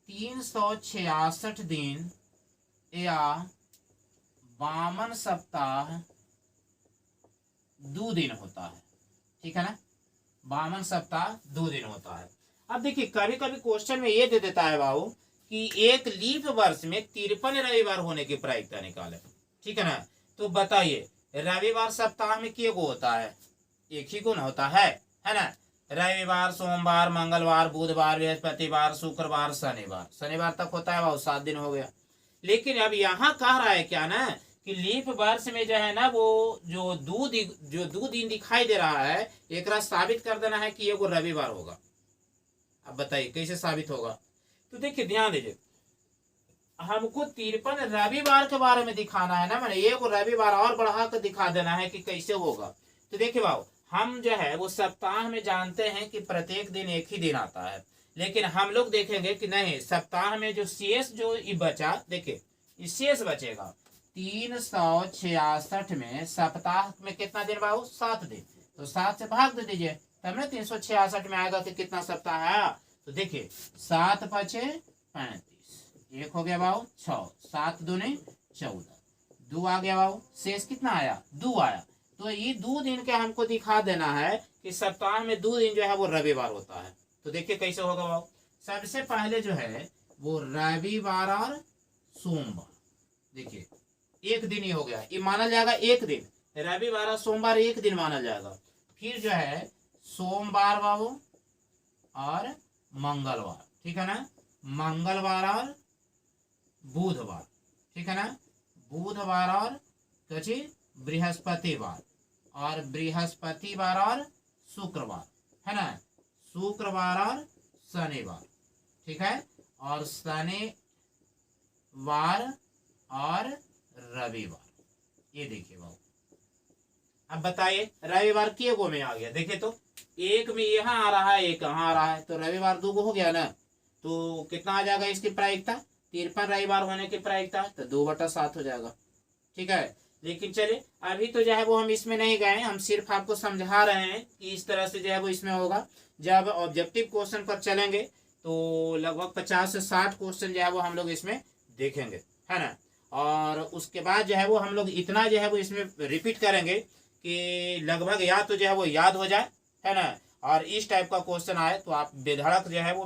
366 दिन या 52 सप्ताह 2 दिन होता है, ठीक है ना, 52 सप्ताह 2 दिन होता है। अब देखिए कभी कभी क्वेश्चन में ये दे देता है बाबू कि एक लीप वर्ष में 53 रविवार होने की प्रायिकता निकाले, ठीक है ना। तो बताइए रविवार सप्ताह में कितने गो होता है, एक ही गो ना होता है ना। रविवार, सोमवार, मंगलवार, बुधवार, बृहस्पतिवार, शुक्रवार, शनिवार, शनिवार तक होता है बाबू, 7 दिन हो गया। लेकिन अब यहाँ कह रहा है क्या ना कि लीप वर्ष में जो है ना वो जो दो दिन दिखाई दे रहा है, एक साबित कर देना है कि ये वो रविवार होगा। अब बताइए कैसे साबित होगा। तो देखिए ध्यान दीजिए, हमको 53 रविवार के बारे में दिखाना है ना, मैंने एक रविवार और बढ़ा कर दिखा देना है कि कैसे होगा। तो देखिए बाबू, हम जो है वो सप्ताह में जानते हैं कि प्रत्येक दिन एक ही दिन आता है, लेकिन हम लोग देखेंगे कि नहीं, सप्ताह में जो शेष जो बचा, देखिए शेष बचेगा 366 में, सप्ताह में कितना दिन बाबू, 7 दिन, तो 7 से भाग दे दीजिए तब ना 366 में आएगा कि कितना सप्ताह है। तो देखिए 7 × 5 = 35, एक हो गया बाबू 6, 7 दूनी 14, 2 आ गया बाबू, शेष कितना आया, 2 आया। तो ये 2 दिन के हमको दिखा देना है कि सप्ताह में 2 दिन जो है वो रविवार होता है। तो देखिए कैसे होगा बाबू, सबसे पहले जो है वो रविवार और सोमवार, देखिए एक दिन ही हो गया, ये माना जाएगा एक दिन, रविवार और सोमवार एक दिन माना जाएगा। फिर जो है सोमवार बाबू और मंगलवार, ठीक है ना, मंगलवार और बुधवार, ठीक है ना, बुधवार और बृहस्पतिवार, और बृहस्पतिवार और शुक्रवार, है ना, शुक्रवार और शनिवार, ठीक है, और शनिवार और रविवार। ये देखिए बाबू, अब बताइए रविवार के गो में आ गया, देखिए तो एक में यहाँ आ रहा है, एक यहाँ आ रहा है, तो रविवार 2 गो हो गया ना, तो कितना आ जाएगा इसकी प्रायिकता, 53 रविवार होने की प्रायिकता, तो 2/7 हो जाएगा, ठीक है। लेकिन चलिए अभी तो जो है वो हम इसमें नहीं गए, हम सिर्फ आपको समझा रहे हैं कि इस तरह से जो है वो इसमें होगा। जब ऑब्जेक्टिव क्वेश्चन पर चलेंगे तो लगभग 50 से 60 क्वेश्चन जो है वो हम लोग इसमें देखेंगे, है ना, और उसके बाद जो है वो हम लोग इतना जो है वो इसमें रिपीट करेंगे कि लगभग या तो जो है वो याद हो जाए, है ना, और इस टाइप का क्वेश्चन आए तो आप बेधड़क जो है वो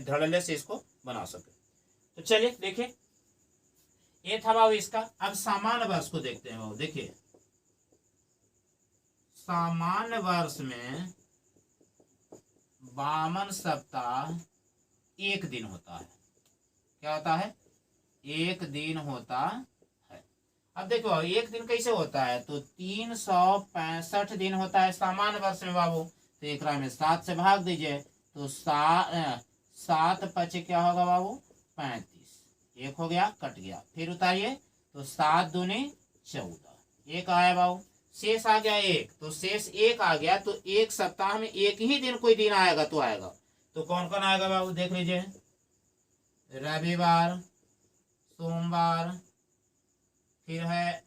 धड़ल्ले से इसको बना सके। तो चलिए देखिए, ये था बाबू इसका। अब सामान्य वर्ष को देखते हैं बाबू, देखिए सामान्य वर्ष में 52 सप्ताह 1 दिन होता है। क्या होता है? 1 दिन होता है। अब देखो 1 दिन कैसे होता है, तो 365 दिन होता है सामान्य वर्ष में बाबू। तो एक में 7 से भाग दीजिए, तो 7 5 क्या होगा बाबू, 35। 1 हो गया, कट गया, फिर उतारिए, तो 7 दूनी 14, 1 आया बाबू, शेष आ गया 1, तो शेष 1 आ गया। तो एक सप्ताह में 1 ही दिन कोई दिन आएगा तो आएगा, तो कौन कौन आएगा बाबू, देख लीजिए, रविवार, सोमवार, फिर है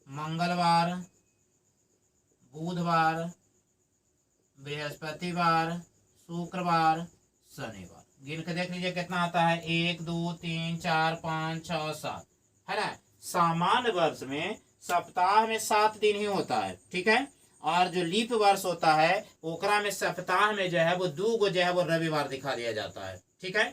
मंगलवार, बुधवार, बृहस्पतिवार, शुक्रवार, शनिवार। गिन के देख लीजिए कितना आता है, 1 2 3 4 5 6 7, है ना। सामान्य वर्ष में सप्ताह में 7 दिन ही होता है, ठीक है। और जो लीप वर्ष होता है ओकरा में सप्ताह में जो है वो 2 गो जो है वो रविवार दिखा दिया जाता है, ठीक है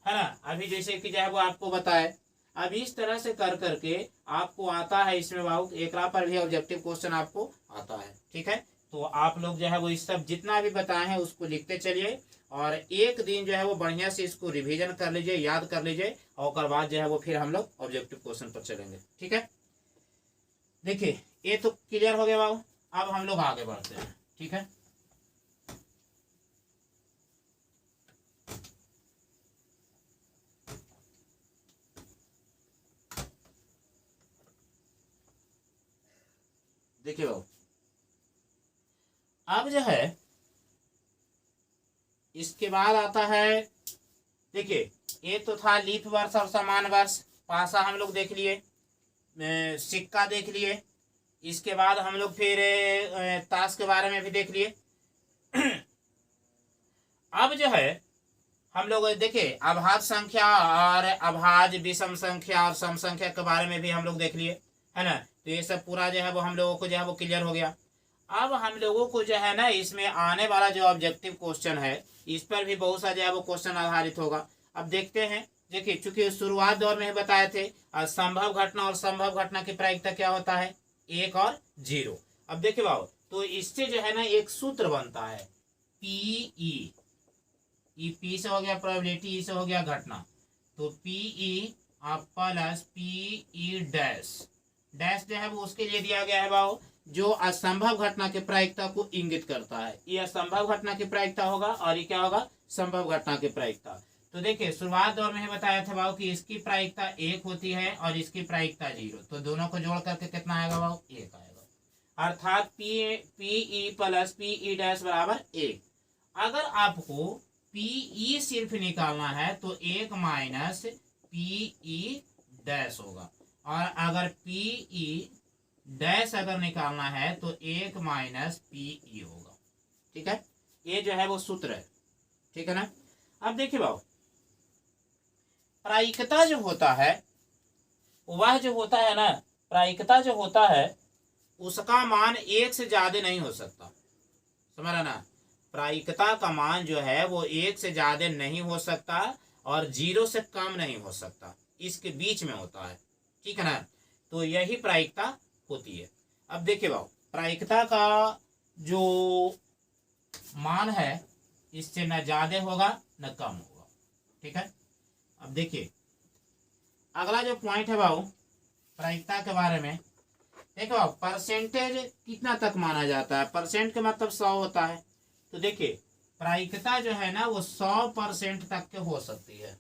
ना। अभी जैसे कि जो है वो आपको बताए, अब इस तरह से कर करके आपको आता है इसमें बाबू, एक पर भी ऑब्जेक्टिव क्वेश्चन आपको आता है, ठीक है। तो आप लोग जो है वो इस सब जितना भी बताए हैं उसको लिखते चलिए, और एक दिन जो है वो बढ़िया से इसको रिवीजन कर लीजिए, याद कर लीजिए, और उसके बाद जो है वो फिर हम लोग ऑब्जेक्टिव क्वेश्चन पर चलेंगे, ठीक है। देखिए ये तो क्लियर हो गया बाबू, अब हम लोग आगे बढ़ते हैं, ठीक है। देखिए बाबू, अब जो है इसके बाद आता है, देखिए ये तो था लीप वर्ष और समान वर्ष। पासा हम लोग देख लिए, सिक्का देख लिए, इसके बाद हम लोग फिर ताश के बारे में भी देख लिए। अब जो है हम लोग देखिए अभाज्य संख्या और अभाज्य विषम संख्या और सम संख्या के बारे में भी हम लोग देख लिए, है ना। तो ये सब पूरा जो है वो हम लोगों को जो है वो क्लियर हो गया। अब हम लोगों को जो है ना इसमें आने वाला जो ऑब्जेक्टिव क्वेश्चन है इस पर भी बहुत सा जो है वो क्वेश्चन आधारित होगा। अब देखते हैं, देखिए चूंकि शुरुआत दौर में ही बताए थे संभव घटना और संभव घटना की प्रायिकता क्या होता है, 1 और 0। अब देखिए बाबू, तो इससे जो है ना एक सूत्र बनता है PE, पी से हो गया प्रोबेबिलिटी, से हो गया घटना, तो PE plus PE dash, dash जो है वो उसके लिए दिया गया है बाबू जो असंभव घटना की प्रायिकता को इंगित करता है। ये असंभव घटना की प्रायिकता होगा और ये क्या होगा, संभव घटना की प्रायिकता। तो देखिए शुरुआत दौर में ही बताया था बाबू कि इसकी प्रायिकता 1 होती है और इसकी प्रायिकता 0, तो दोनों को जोड़ करके कितना आएगा बाबू, 1 आएगा, अर्थात PE प्लस PE डैश बराबर 1। अगर आपको PE सिर्फ निकालना है तो 1 माइनस PE डैश होगा, और अगर PE डैश अगर निकालना है तो 1 माइनस PE होगा, ठीक है। ये जो है वो सूत्र है, ठीक है ना। अब देखिए बाबू, प्रायिकता जो होता है वह जो होता है ना, प्रायिकता जो होता है उसका मान 1 से ज्यादा नहीं हो सकता, समझ रहा ना। प्रायिकता का मान जो है वो 1 से ज्यादा नहीं हो सकता और 0 से कम नहीं हो सकता, इसके बीच में होता है, ठीक है ना। तो यही प्रायिकता होती है। अब देखिए बाबू, प्रायिकता का जो मान है इससे न ज्यादा होगा न कम होगा, ठीक है। अब देखिए अगला जो पॉइंट है बाबू प्रायिकता के बारे में, देखो परसेंटेज कितना तक माना जाता है, परसेंट का मतलब 100 होता है। तो देखिए प्रायिकता जो है ना वो 100% तक के हो सकती है।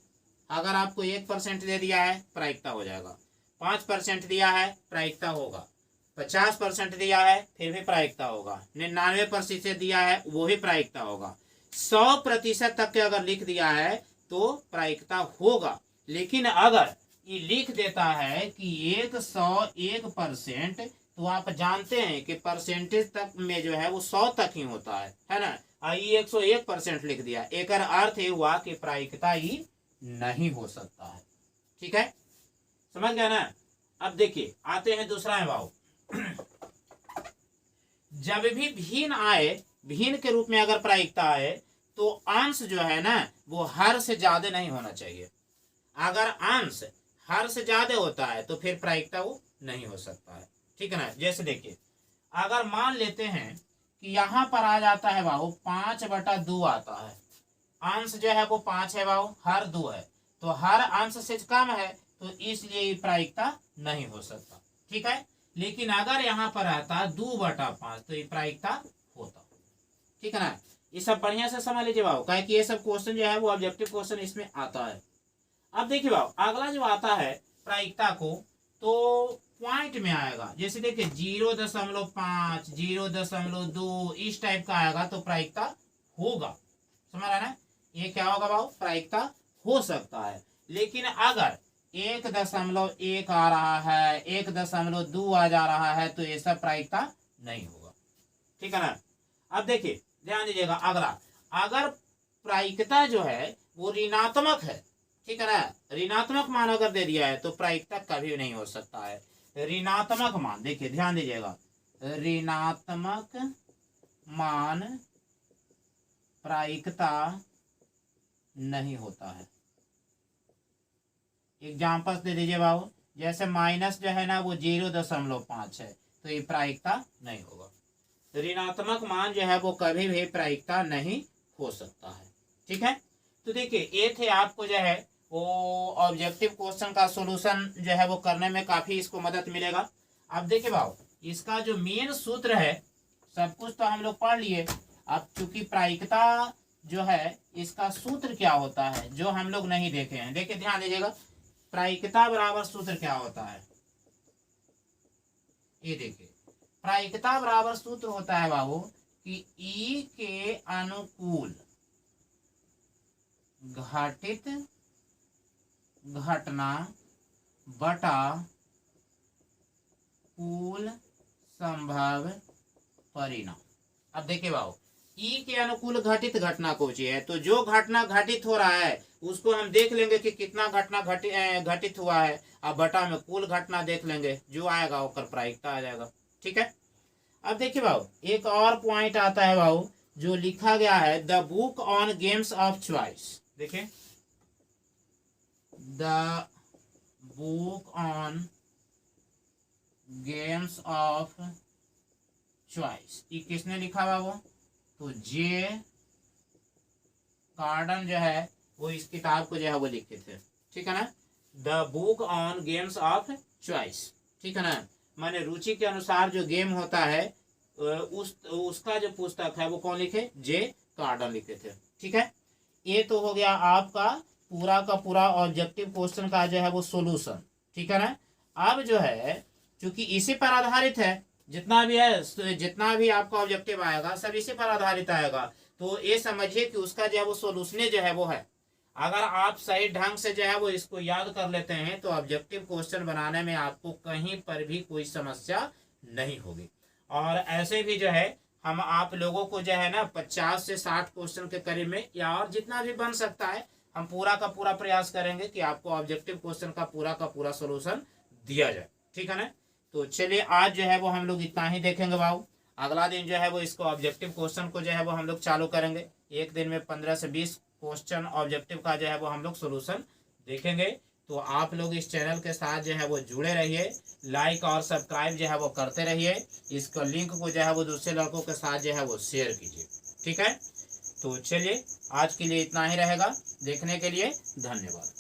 अगर आपको 1% दे दिया है प्रायिकता हो जाएगा, 5% दिया है प्रायिकता होगा, 50% दिया है फिर भी प्रायिकता होगा, 99% दिया है वो भी प्रायिकता होगा, 100% तक के अगर लिख दिया है तो प्रायिकता होगा। लेकिन अगर ये लिख देता है कि 101%, तो आप जानते हैं कि परसेंटेज तक में जो है वो 100 तक ही होता है ना। ये 101% लिख दिया, एक अर्थ ये हुआ कि प्रायिकता ही नहीं हो सकता है। ठीक है, समझ गया ना। अब देखिए आते हैं दूसरा है भाव। जब भी भिन्न आए, भिन्न के रूप में अगर प्रायिकता आए तो अंश जो है ना वो हर से ज्यादा नहीं होना चाहिए। अगर अंश हर से ज्यादा होता है तो फिर प्रायिकता वो नहीं हो सकता है। ठीक है ना। जैसे देखिए अगर मान लेते हैं कि यहाँ पर आ जाता है बाबू 5/2 आता है, अंश जो है वो 5 है बाबू, हर 2 है, तो हर अंश से कम है तो इसलिए ये प्रायिकता नहीं हो सकता। ठीक है, लेकिन अगर यहाँ पर आता 2/5 तो ये प्रायिकता होता। ठीक है ना। ये सब बढ़िया से समझ लीजिए बाबू, क्या कि ये सब क्वेश्चन जो है वो ऑब्जेक्टिव क्वेश्चन इसमें आता है। अब देखिए बाबू अगला जो आता है प्रायिकता को तो पॉइंट में आएगा। जैसे देखिए 0.5, 0.2 इस टाइप का आएगा तो प्रायिकता होगा। समझ रहा ना, ये क्या होगा बाबू, प्रायिकता हो सकता है। लेकिन अगर 1.1 आ रहा है, 1.2 आ जा रहा है तो ये सब प्रायिकता नहीं होगा। ठीक है ना। अब देखिए ध्यान दीजिएगा अगला, अगर प्रायिकता जो है वो ऋणात्मक है, ठीक है ना, ऋणात्मक मान अगर दे दिया है तो प्रायिकता कभी नहीं हो सकता है। ऋणात्मक मान देखिए ध्यान दीजिएगा, ऋणात्मक मान प्रायिकता नहीं होता है। एग्जाम्पल्स दे दीजिए बाबू, जैसे माइनस जो है ना वो 0.5 है तो ये प्रायिकता नहीं होगा। ऋणात्मक मान जो है वो कभी भी प्रायिकता नहीं हो सकता है। ठीक है, तो देखिए ये थे आपको जो है वो ऑब्जेक्टिव क्वेश्चन का सॉल्यूशन जो है वो करने में काफी इसको मदद मिलेगा। अब देखिए बाबू इसका जो मेन सूत्र है सब कुछ तो हम लोग पढ़ लिए। अब चूंकि प्रायिकता जो है इसका सूत्र क्या होता है जो हम लोग नहीं देखे हैं, देखिए ध्यान दीजिएगा, प्रायिकता बराबर सूत्र क्या होता है, ये देखिए प्रायिकता बराबर सूत्र होता है बाबू कि ई के अनुकूल घटित घटना बटा कुल संभव परिणाम। अब देखिए बाबू ई के अनुकूल घटित घटना कौन सी है, तो जो घटना घटित हो रहा है उसको हम देख लेंगे कि कितना घटना घटित हुआ है, अब बटा में कुल घटना देख लेंगे, जो आएगा वो कर प्रायिकता आ जाएगा। ठीक है, अब देखिए बाबू एक और पॉइंट आता है बाबू जो लिखा गया है the book on games of choice. देखिए the book on games of choice, ये किसने लिखा बाबू, तो जे कार्डन जो है वो इस किताब को जो है वो लिखे थे। ठीक है ना, the book on games of choice. ठीक है ना, माने रुचि के अनुसार जो गेम होता है उसका जो पुस्तक है वो कौन लिखे, जे कार्डन लिखे थे। ठीक है, ये तो हो गया आपका पूरा का पूरा ऑब्जेक्टिव क्वेश्चन का जो है वो सॉल्यूशन। ठीक है ना, अब जो है क्योंकि इसी पर आधारित है जितना भी है, जितना भी आपका ऑब्जेक्टिव आएगा सब इसी पर आधारित आएगा, तो ये समझिए कि उसका जो है वो सॉल्यूशन जो है वो है। अगर आप सही ढंग से जो है वो इसको याद कर लेते हैं तो ऑब्जेक्टिव क्वेश्चन बनाने में आपको कहीं पर भी कोई समस्या नहीं होगी। और ऐसे भी जो है हम आप लोगों को जो है ना 50 से 60 क्वेश्चन के करीब में या और जितना भी बन सकता है हम पूरा का पूरा प्रयास करेंगे कि आपको ऑब्जेक्टिव क्वेश्चन का पूरा सॉल्यूशन दिया जाए। ठीक है ना, तो चलिए आज जो है वो हम लोग इतना ही देखेंगे बाबू, अगला दिन जो है वो इसको ऑब्जेक्टिव क्वेश्चन को जो है वो हम लोग चालू करेंगे। एक दिन में 15 से 20 क्वेश्चन ऑब्जेक्टिव का जो है वो हम लोग सोल्यूशन देखेंगे। तो आप लोग इस चैनल के साथ जो है वो जुड़े रहिए, लाइक और सब्सक्राइब जो है वो करते रहिए, इसका लिंक को जो है वो दूसरे लड़कों के साथ जो है वो शेयर कीजिए। ठीक है, तो चलिए आज के लिए इतना ही रहेगा, देखने के लिए धन्यवाद।